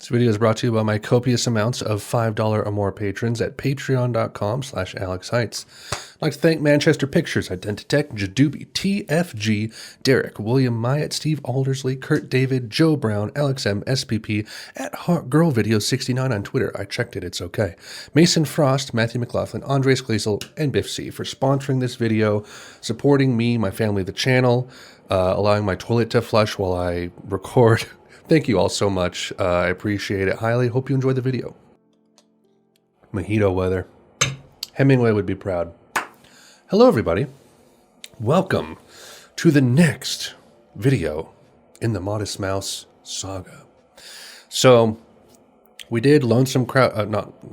This video is brought to you by my copious amounts of $5 or more patrons at patreon.com/AlexHeitz. I'd like to thank Manchester Pictures, Identitech, Jadoobie, TFG, Derek, William Myatt, Steve Aldersley, Kurt David, Joe Brown, Alex M, SPP, at HeartGirlVideo69 on Twitter. I checked it, it's okay. Mason Frost, Matthew McLaughlin, Andres Gleasel, and Biff C for sponsoring this video, supporting me, my family, the channel, allowing my toilet to flush while I record. Thank you all so much. I appreciate it highly. Hope you enjoyed the video. Mojito weather. Hemingway would be proud. Hello, everybody. Welcome to the next video in the Modest Mouse saga. So, we did Lonesome Crowd...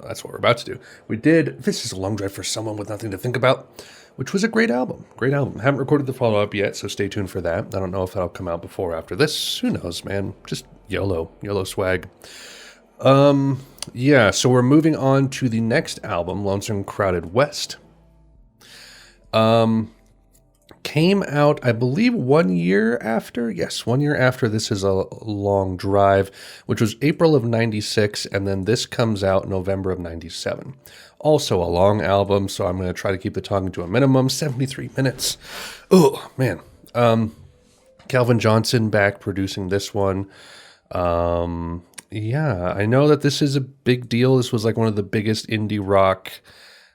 that's what we're about to do. We did This Is a Long Drive for Someone with Nothing to Think About, which was a great album. Great album. Haven't recorded the follow-up yet, so stay tuned for that. I don't know if that'll come out before or after this. Who knows, man? Just YOLO swag. Yeah, so we're moving on to the next album, Lonesome Crowded West. Came out, I believe, 1 year after. Yes, 1 year after This Is a Long Drive, which was April of 96, and then this comes out November of 97. Also a long album, so I'm going to try to keep the talking to a minimum, 73 minutes. Oh, man. Calvin Johnson back producing this one. Yeah, I know that this is a big deal. This was like one of the biggest indie rock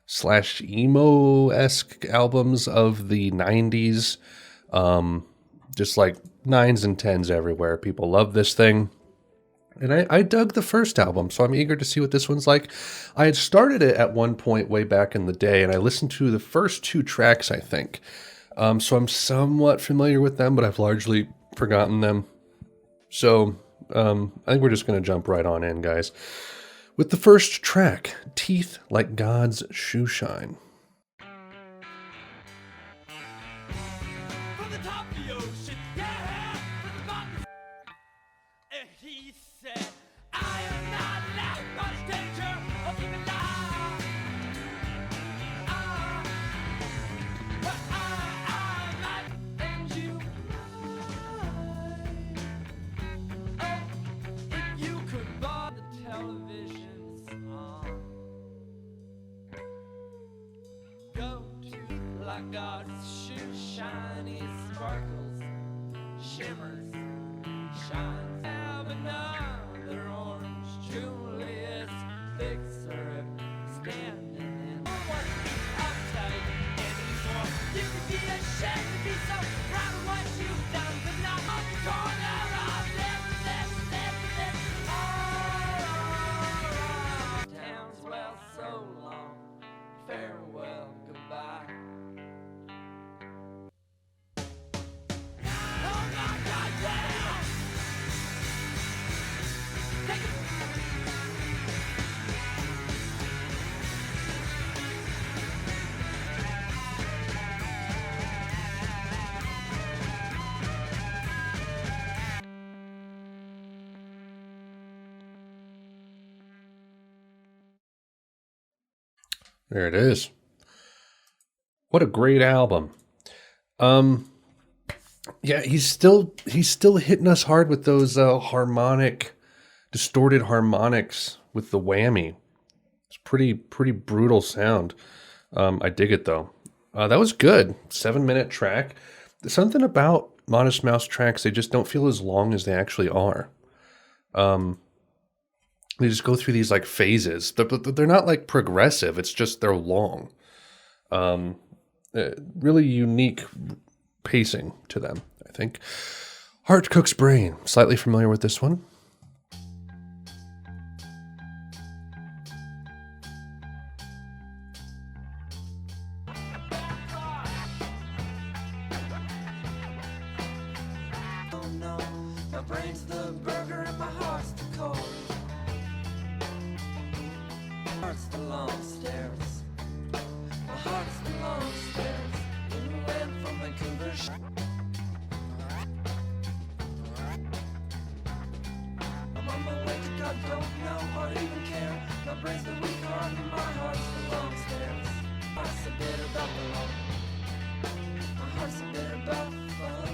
/ emo-esque albums of the 90s. Just like 9s and 10s everywhere. People love this thing. And I dug the first album, so I'm eager to see what this one's like. I had started it at one point way back in the day, and I listened to the first 2 tracks, I think. So I'm somewhat familiar with them, but I've largely forgotten them. So I think we're just going to jump right on in, guys. With the first track, Teeth Like God's Shoeshine. From the top of the ocean, yeah, from the bottom. And he said, I am not that much danger of being alive. But I might and you might. Oh, if you could buy the television's on. Go to like God's shoeshine, it sparkles, shimmers, shines. Have another orange Julius fixer standing in. No one be uptight anymore. You can be ashamed to be so proud of what you've done, but not on the corner of this. Towns, well, so long, farewell, goodbye. Oh my God, yeah! Take it. There it is. What a great album. Yeah, he's still hitting us hard with those distorted harmonics with the whammy. It's pretty brutal sound. I dig it though. That was good. 7-minute track. There's something about Modest Mouse tracks, they just don't feel as long as they actually are. They just go through these like phases. They're not like progressive. It's just they're long. Really unique pacing to them, I think. Heart Cook's Brain. Slightly familiar with this one. Oh no, my brain's the burger and my heart's the cold. Heart's the long stairs. My heart's the long stairs. When we went from Vancouver. I'm on my way to God, don't know or even care. My brain's the weak heart and my heart's the long stairs. My heart's a bit about the law. My heart's a bit about the law.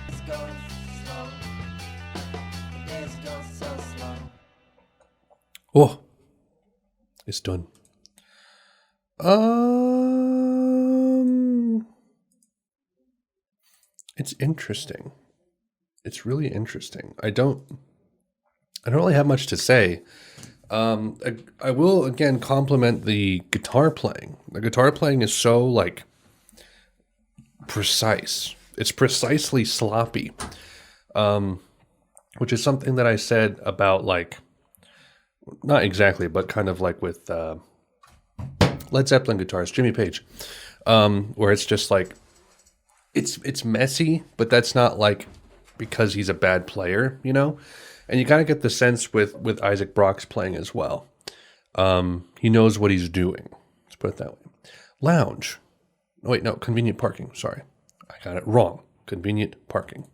Let's go slow. The days go so Oh, it's done. It's interesting. It's really interesting. I don't really have much to say. I will again compliment the guitar playing. The guitar playing is so like precise. It's precisely sloppy. Which is something that I said about like, not exactly, but kind of like with Led Zeppelin guitars, Jimmy Page, where it's just like, it's messy, but that's not like because he's a bad player, you know? And you kind of get the sense with Isaac Brock's playing as well. He knows what he's doing. Let's put it that way. Lounge. Oh, wait, no, convenient parking. Sorry. I got it wrong. Convenient parking.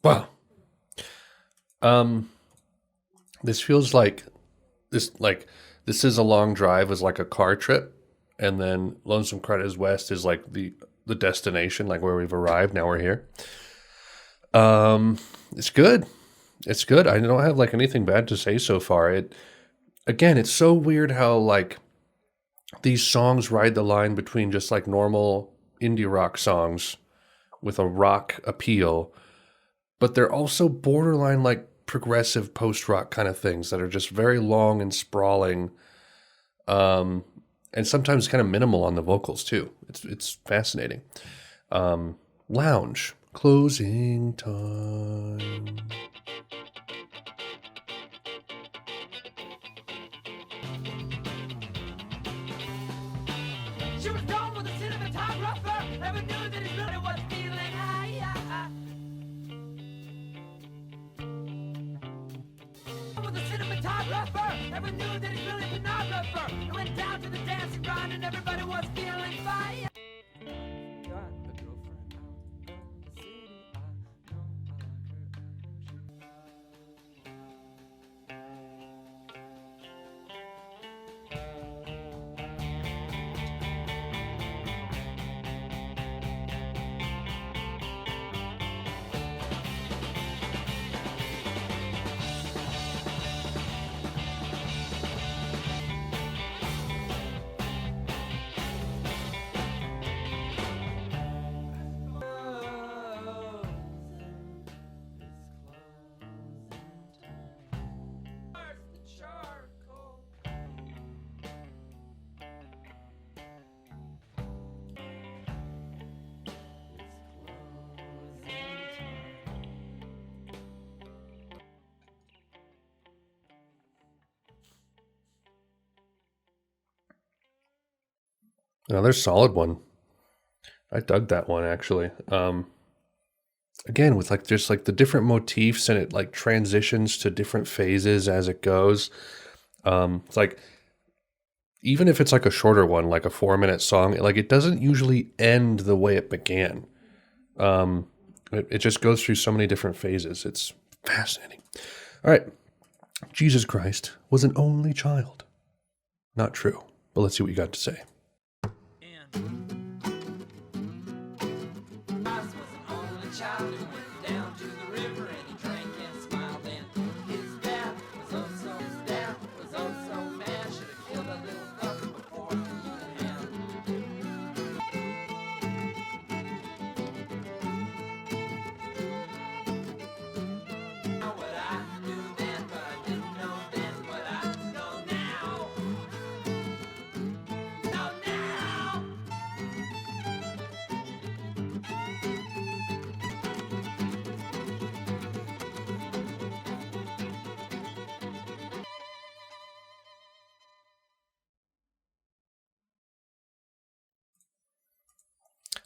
Wow. This feels like this is a long drive is like a car trip, and then Lonesome Credits West is like the destination, like where we've arrived. Now we're here. It's good. It's good. I don't have like anything bad to say so far. It's so weird how like these songs ride the line between just like normal indie rock songs with a rock appeal, but they're also borderline like progressive post-rock kind of things that are just very long and sprawling, and sometimes kind of minimal on the vocals too. It's fascinating. Lounge. Closing time. She was gone with a cinematographer. Never knew that he really was feeling high. With a cinematographer. Never knew that he's really a pornographer. He went down to the dancing ground and everybody was feeling fire. Got a girlfriend out in the city. I know I like her Another solid one. I dug that one actually. Again, with like just like the different motifs, and it like transitions to different phases as it goes. It's like, even if it's like a shorter one, like a 4-minute song, like it doesn't usually end the way it began. It just goes through so many different phases. It's fascinating. All right. Jesus Christ was an only child. Not true, but let's see what you got to say. Christ was an only child who went down to the river and he drank and smiled. And his dad was oh so mad. Should have killed a little fucker before he killed him. Know what I knew then, but I didn't know then what I know now. Know now.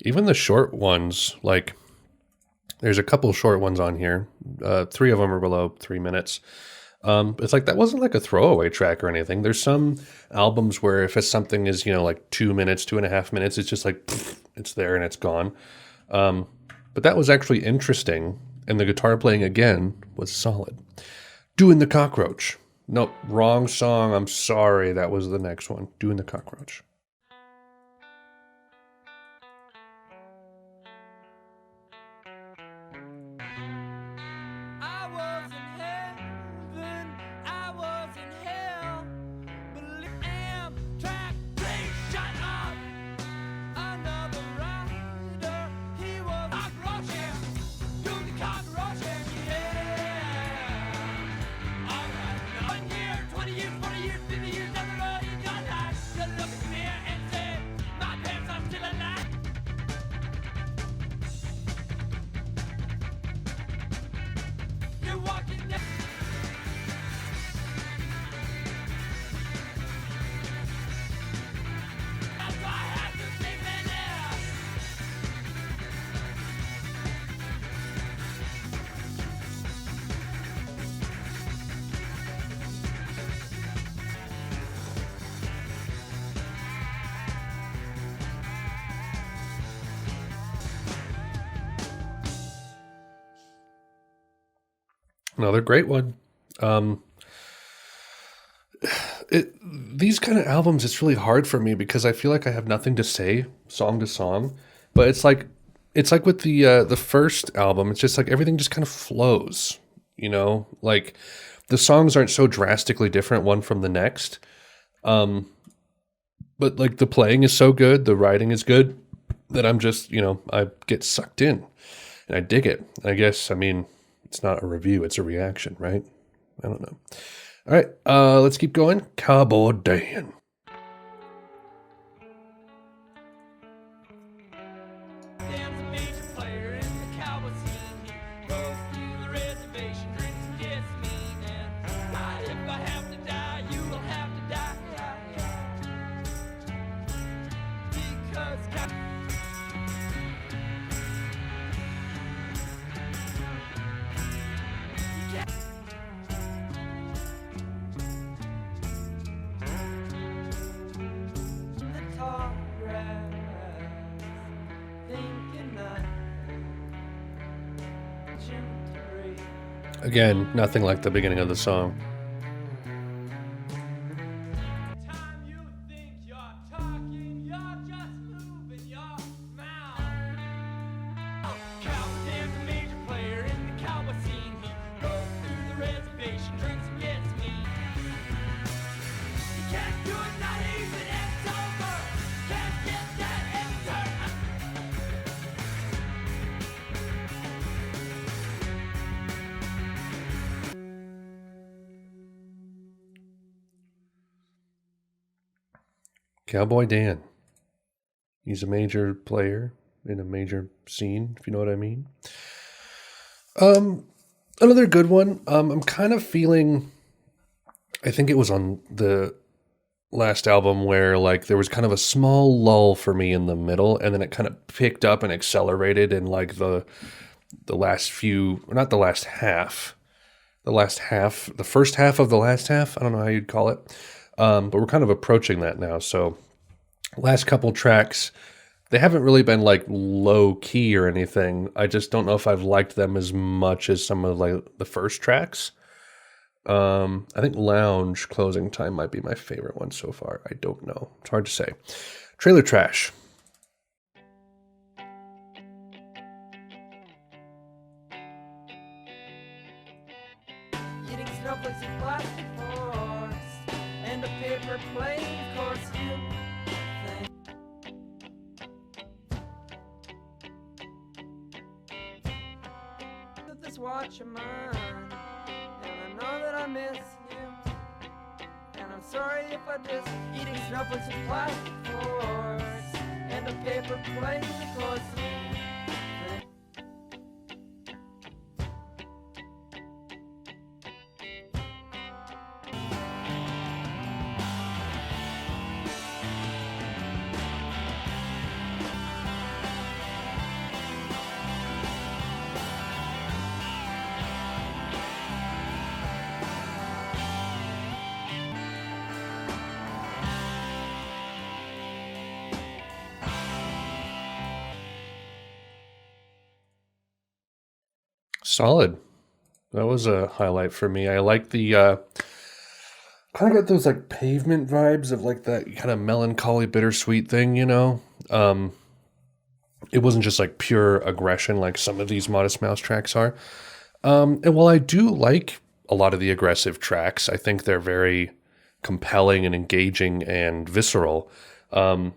Even the short ones, like there's a couple short ones on here. 3 of them are below 3 minutes. It's like that wasn't like a throwaway track or anything. There's some albums where if something is, like 2 minutes, 2.5 minutes, it's just like it's there and it's gone. But that was actually interesting, and the guitar playing again was solid. Doin the Cockroach. Nope, wrong song. I'm sorry. That was the next one. Doin the Cockroach. I was in heaven, I was in hell. Amtrak, please shut up. Another rider, he was cockroaching. Doing the cockroaching, yeah. Alright, 1 year, 20 years, 40 years, 50 years down the road in your life, you look at me and say, my parents are still alive. You're walking down. That's why I have to sleep in there. Another great one. These kind of albums, it's really hard for me because I feel like I have nothing to say song to song. But it's like with the first album, it's just like everything just kind of flows, like the songs aren't so drastically different one from the next. But like the playing is so good, the writing is good that I'm just, I get sucked in and I dig it. I guess, it's not a review, it's a reaction, right? I don't know. All right, let's keep going. Cowboy Dan. Dan's a major player in the cowboy scene. He goes to the reservation, drinks and gets mean. And if I have to die, you will have to die. Because the tall grass, thinking that Jim Terry. Again, nothing like the beginning of the song. Time you think you're talking, you're just moving your mouth. Cowboy Dan's a major player in the cowboy scene. He goes through the reservation, drinks and gets mean. You can't do it, not even if it's over. Can't get that answer. Cowboy Dan. He's a major player in a major scene, if you know what I mean. Another good one. I'm kind of feeling, I think it was on the last album where like there was kind of a small lull for me in the middle, and then it kind of picked up and accelerated in like the last few, not the last half, the first half of the last half. I don't know how you'd call it. But we're kind of approaching that now. So last couple tracks, they haven't really been like low key or anything. I just don't know if I've liked them as much as some of like the first tracks. I think Lounge Closing Time might be my favorite one so far. I don't know. It's hard to say. Trailer Trash. Eating snowflakes and plastic forks and a paper plate, of course you think that this watch of mine, and I know that I miss you, and I'm sorry if I just eating snowflakes and plastic forks and a paper plate, of course you think. Solid. That was a highlight for me. I like the kind of got those like Pavement vibes of like that kind of melancholy, bittersweet thing, you know. It wasn't just like pure aggression like some of these Modest Mouse tracks are. And while I do like a lot of the aggressive tracks, I think they're very compelling and engaging and visceral. I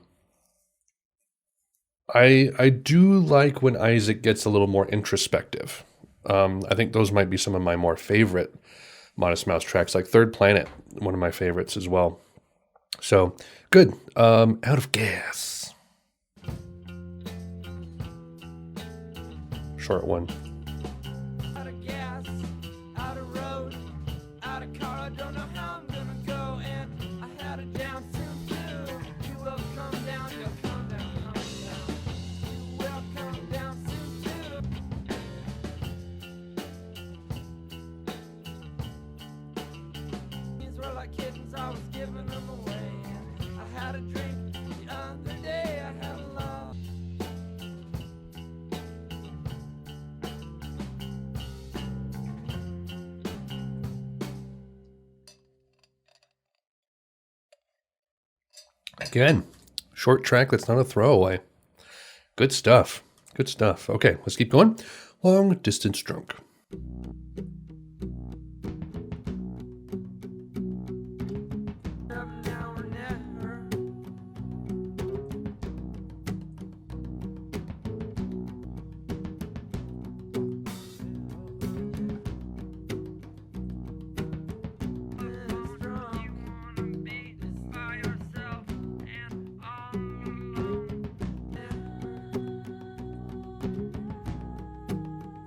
do like when Isaac gets a little more introspective. I think those might be some of my more favorite Modest Mouse tracks, like Third Planet, one of my favorites as well. So good. Out of gas. Short one. Out of gas, out of road, out of car, I don't know how I'm gonna go, and I had it down soon too. You will come down, you'll come down, come down. You will come down soon too. These were like kittens, I was giving them away. I had a drink the other day, I had a love. Again, short track that's not a throwaway. Good stuff. Good stuff. Okay, let's keep going. Long Distance Drunk. Now or never.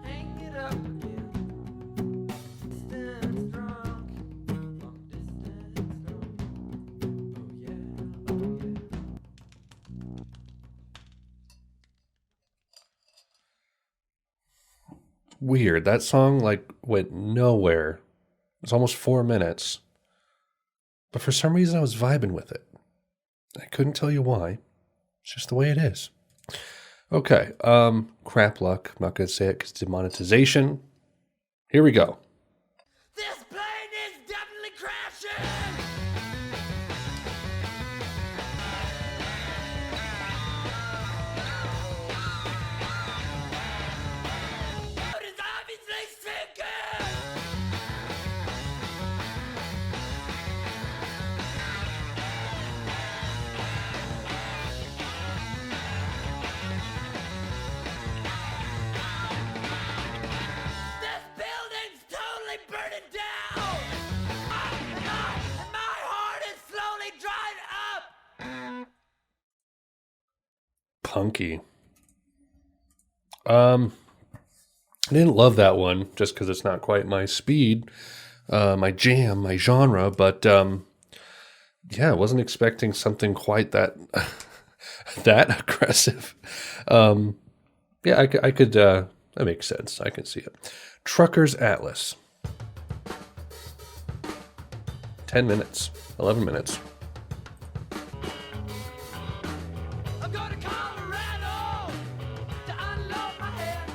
Hang it up again. Distance drunk. Long distance drunk. Oh yeah, oh yeah. Weird. That song like went nowhere. It's almost 4 minutes. But for some reason I was vibing with it. I couldn't tell you why. It's just the way it is. Okay, crap luck. I'm not gonna say it because demonetization. Here we go. This plane is definitely crashing! It is obviously sinking! This building's totally burning down! And my heart is slowly drying up! Punky. I didn't love that one just because it's not quite my speed, my jam, my genre, but yeah, I wasn't expecting something quite that that aggressive. Yeah, I could that makes sense. I can see it. Trucker's Atlas. 10 minutes, 11 minutes. I'm going to Colorado to unload my head.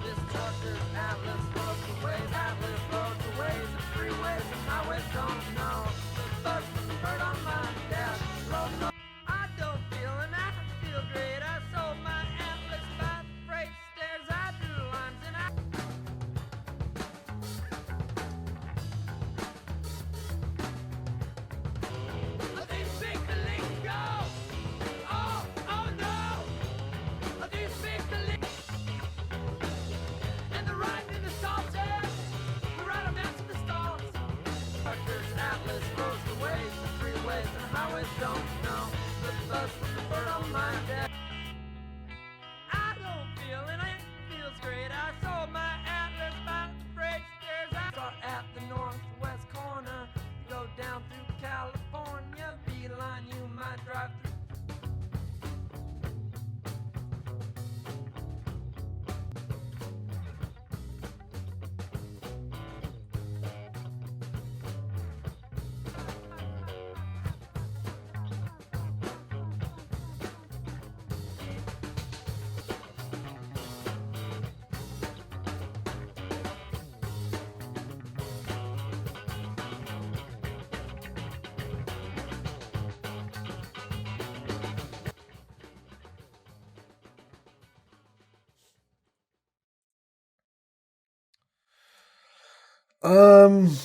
This trucker's atlas loads the ways, the freeways and highways don't know. The bus from the bird on my dash, loading up. I don't feel and I feel great. I sold my atlas by freight stairs. I drew lines and I Um,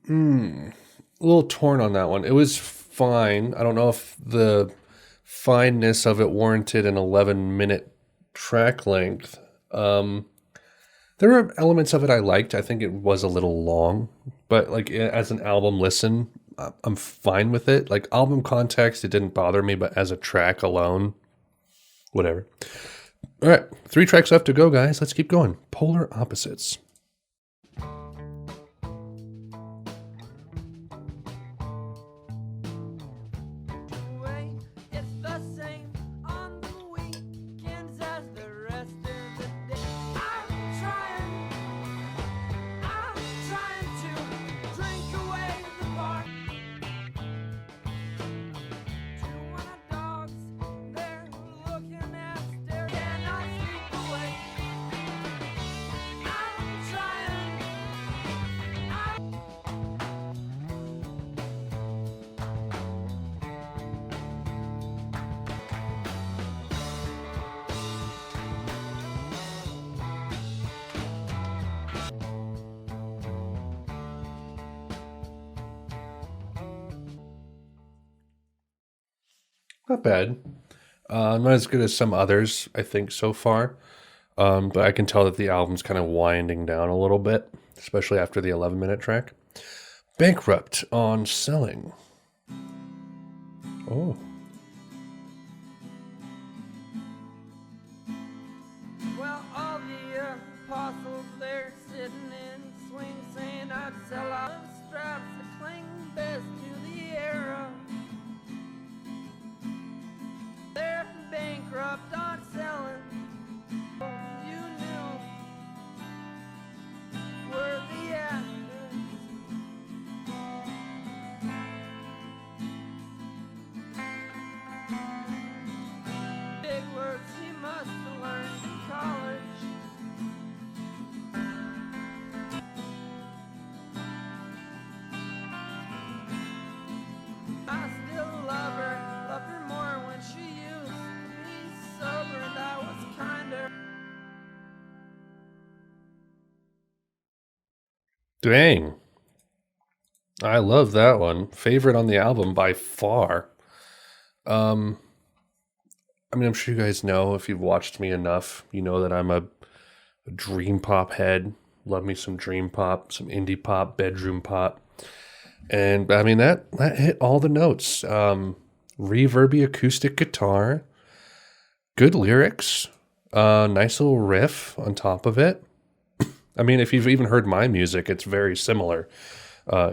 a little torn on that one. It was fine. I don't know if the fineness of it warranted an 11-minute track length. There were elements of it I liked. I think it was a little long, but like as an album listen, I'm fine with it. Like album context, it didn't bother me, but as a track alone, whatever. All right, 3 tracks left to go, guys. Let's keep going. Polar Opposites. Way, it's the same on the weekends as the rest of the day. I'm trying to drink away the bar. 2 dogs, they're looking at stairs and I sleep away. I'm trying. Not bad. Not as good as some others, I think, so far. But I can tell that the album's kind of winding down a little bit, especially after the 11-minute track. Bankrupt on Selling. Oh. Well, all the apostles there sitting in swing saying I'd sell out of straps that cling best to the era. They're bankrupt on selling. You knew were the actors. Big words he must have learned in college. I still love her more when she used to be sober and I was kinder. Dang. I love that one. Favorite on the album by far. I mean, I'm sure you guys know, if you've watched me enough, you know that I'm a dream pop head. Love me some dream pop, some indie pop, bedroom pop. And I mean, that hit all the notes. Reverby acoustic guitar, good lyrics, nice little riff on top of it. I mean, if you've even heard my music, it's very similar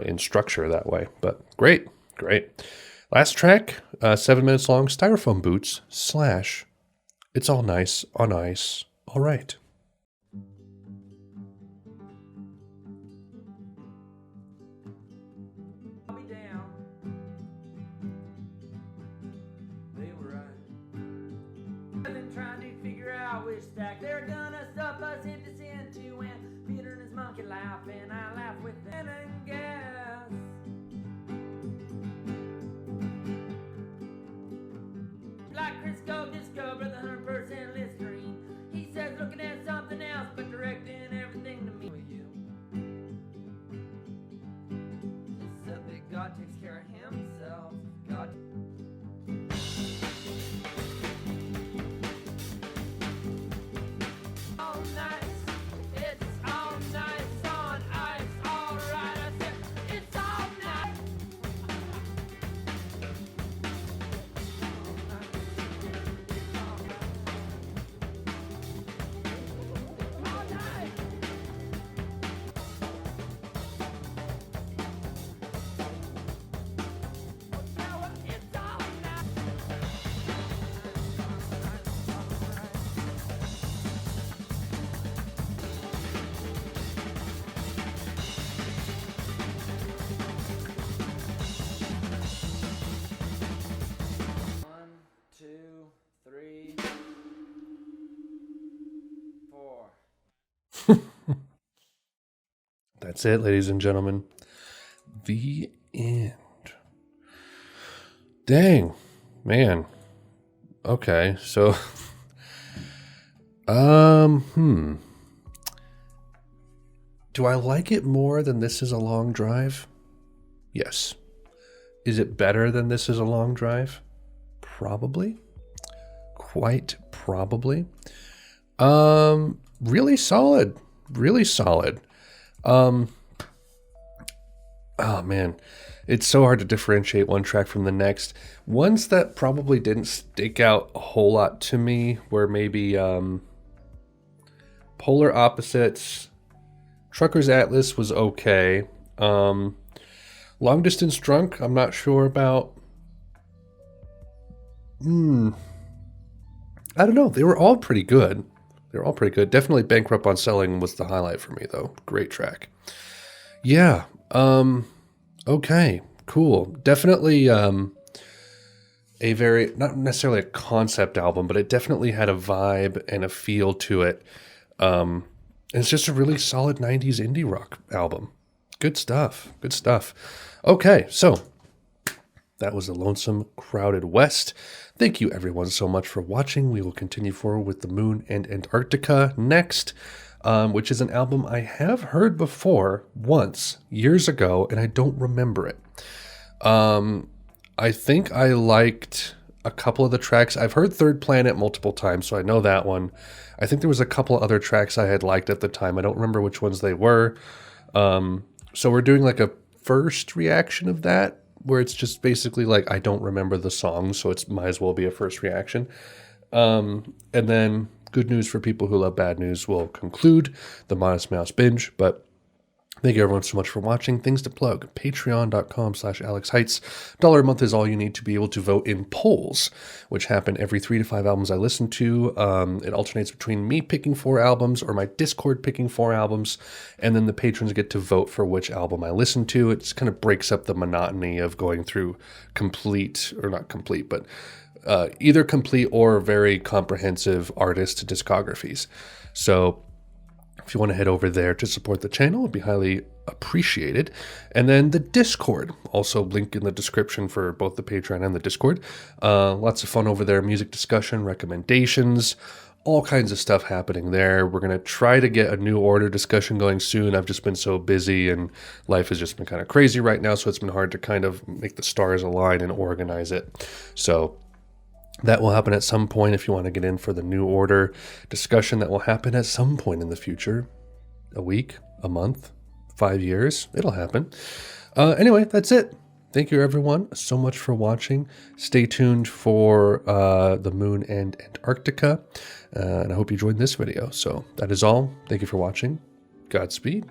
in structure that way. But great. Last track, 7 minutes long, Styrofoam Boots / It's All Nice on Ice. All right. I'll be down. They were right. I've been trying to figure out which stack they're gonna stuff us into into, and Peter and his monkey laugh, and I laugh with them and gas. Like Crisco Disco, brother 100% Listerine. He says looking at something else, but directing everything to me. He said that God takes care of himself. God. All nice, it's all nice on ice. All right, I said it's all nice. All night. Now it's all night. One, two, three, four. That's it, ladies and gentlemen. The end. Dang, man. Okay, so Do I like it more than This Is a Long Drive? Yes. Is it better than This Is a Long Drive? Probably. Quite probably. Really solid. Really solid. Oh man. It's so hard to differentiate one track from the next. Ones that probably didn't stick out a whole lot to me were maybe Polar Opposites. Trucker's Atlas was okay. Long Distance Drunk, I'm not sure about. I don't know. They were all pretty good. Definitely Bankrupt on Selling was the highlight for me, though. Great track. Yeah. Okay. Cool. Definitely a very, not necessarily a concept album, but it definitely had a vibe and a feel to it. It's just a really solid 90s indie rock album. Good stuff. Okay, so that was the Lonesome Crowded West. Thank you everyone so much for watching. We will continue forward with The Moon and Antarctica next, which is an album I have heard before once, years ago, and I don't remember it. I think I liked a couple of the tracks. I've heard Third Planet multiple times, so I know that one. I think there was a couple other tracks I had liked at the time. I don't remember which ones they were. So we're doing like a first reaction of that, where it's just basically like, I don't remember the song, so it might as well be a first reaction. And then good news for people who love bad news will conclude the Modest Mouse binge. But thank you everyone so much for watching. Things to plug: patreon.com/AlexHaitz. $1 a month is all you need to be able to vote in polls, which happen every 3 to 5 albums I listen to. It alternates between me picking 4 albums or my Discord picking 4 albums, and then the patrons get to vote for which album I listen to. It just kind of breaks up the monotony of going through complete, or not complete, but either complete or very comprehensive artist discographies. So if you want to head over there to support the channel, it'd be highly appreciated. And then the Discord, also link in the description for both the Patreon and the Discord. Lots of fun over there, music discussion, recommendations, all kinds of stuff happening there. We're going to try to get a new order discussion going soon. I've just been so busy and life has just been kind of crazy right now, so it's been hard to kind of make the stars align and organize it. So that will happen at some point if you want to get in for the new order discussion. That will happen at some point in the future. A week, a month, 5 years. It'll happen. Anyway, that's it. Thank you everyone so much for watching. Stay tuned for The Moon and Antarctica. And I hope you enjoyed this video. So that is all. Thank you for watching. Godspeed.